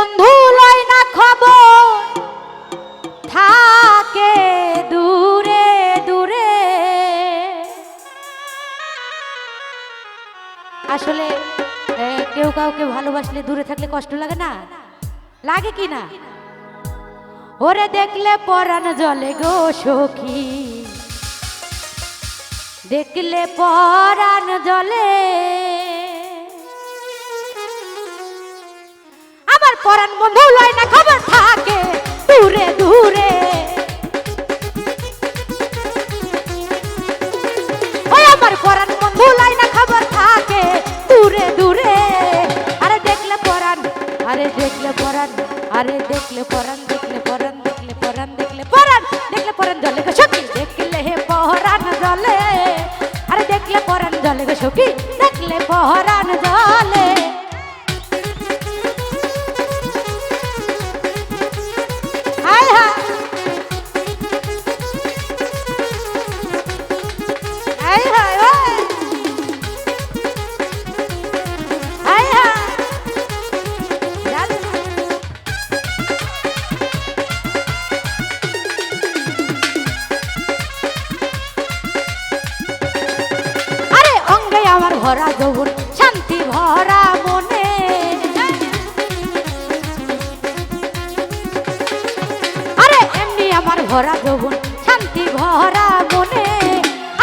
বন্ধু লয় না খবর থাকে দূরে দূরে। আসলে কেউ কাউকে ভালোবাসলে দূরে থাকলে কষ্ট লাগে না? লাগে কি না? ওরে দেখলে পরাণ জলে গো সখী, দেখলে পরাণ জলে। আমার পরাণ বন্ধু লয় না খবর থাকে দূরে দূরে। ওই আমার পরাণ বন্ধু লয় না খবর থাকে দূরে দূরে। আরে দেখলে পরাণ, আরে দেখলে পরাণ, আরে দেখলে পরাণ, দেখলে পরাণ, দেখলে পরাণ, দেখলে পরাণ, দেখলে পরাণ জলে গো সখী, দেখলে পরাণ জলে। আরে দেখলে পরাণ জলে গো সখী, দেখলে পরাণ জলে। হায় হায় হায় হায় হায় হায়। আরে অঙ্গে আমার ভরা যৌবন, শান্তি ভরা মনে। আরে এমনি আমার ভরা যৌবন, শান্তি ভরা মনে।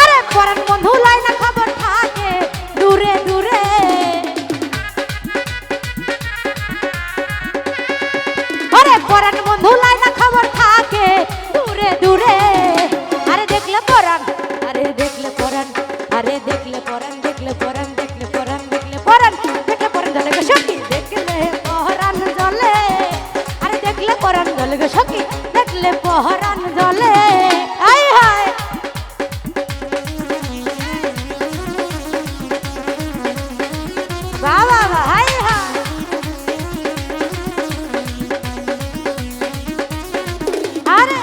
আরে পরাণ বন্ধু লয় না খবর থাকে দূরে দূরে। আরে পরাণ বন্ধু লয় না খবর থাকে দূরে দূরে। আরে দেখলে পরাণ, আরে দেখলে পরাণ, আরে দেখলে পরাণ, দেখলে পরাণ, দেখলে পরাণ, দেখলে পরাণ, দেখলে পরাণ জলে গো সখী, দেখলে পরাণ জলে। আরে দেখলে পরাণ জলে গো সখী, দেখলে পরাণ জলে। হায় হায় বাবা হায় হায়। আরে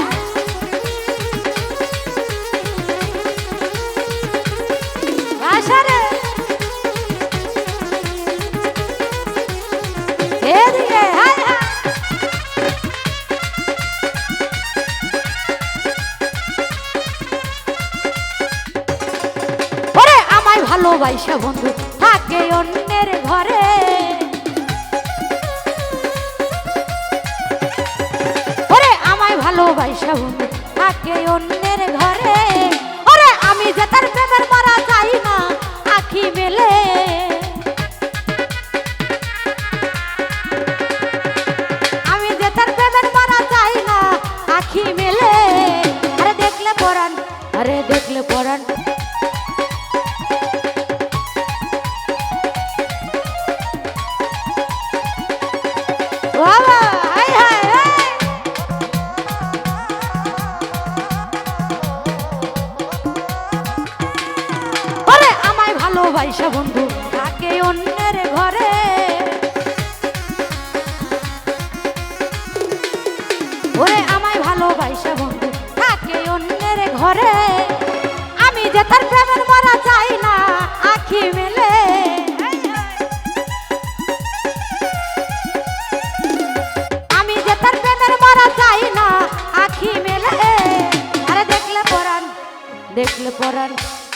আশারে এদিকে হায় হায়। ওরে আমায় ভালোবাসা বন্ধু থাকে অন্যের ঘরে। ওরে আমায় ভালোবাসা বন্ধু থাকে অন্যের ঘরে। ওরে আমি যে তার প্রেমের মারা চাই না আখি মেলে। আমি যে তার প্রেমের মারা চাই না আখি মেলে। আরে দেখলে পরাণ, আরে দেখলে পরাণ, বাবা হায় হায় হায়। ওরে আমায় ভালোবাসা বন্ধু থাকে অন্যের ঘরে। ওরে আমায় ভালোবাসা বন্ধু থাকে অন্যের ঘরে। আমি যে তার প্রেমের মারা চাই না আখি মেলে। আমি যে তার প্রেমের মারা চাই না আখি মেলে। আরে দেখলে পরাণ, দেখলে পরাণ,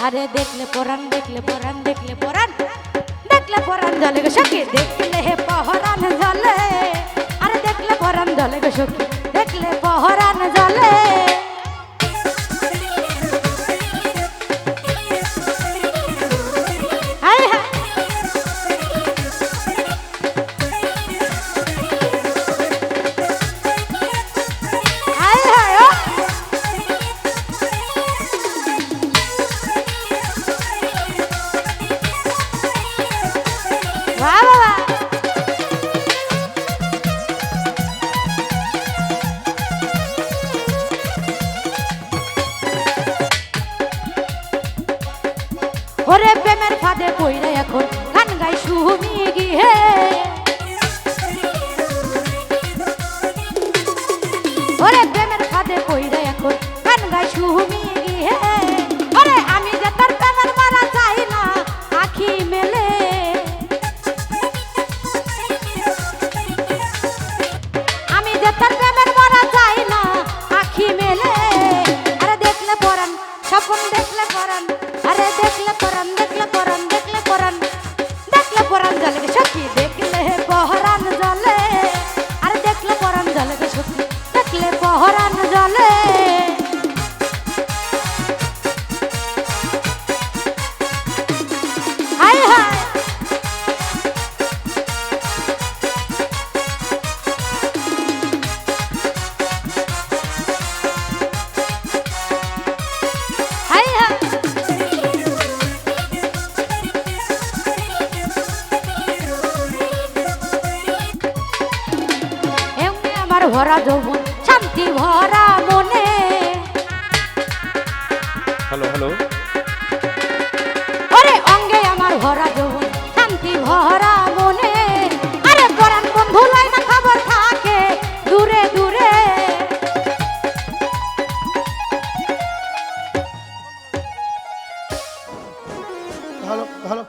আরে দেখলে পরাণ, দেখলে পরাণ, দেখলে পরাণ, দেখলে পরাণ জলে গো সখী, দেখলে পরাণ জলে। আরে দেখলে পরাণ জলে গো সখী, দেখলে পরাণ জলে। হায় হায় হায় হায় ও। বাহ বাবা দেখলে পরান দেখলে পরান দেখলে পরান দেখলে পরান জলে গে সখী দেখলে পহরান জলে আরে দেখলে পরান জলে গে সখী দেখলে পহরান জলে হায় হায় হায় হায় এমনি আমার ভরা যৌবন শান্তি ভরা মনে হ্যালো হ্যালো ওরে অঙ্গে আমার ভরা যৌবন শান্তি ভরা মনে আরে পরাণ বন্ধু লাই না খবর থাকে দূরে দূরে ভালো ভালো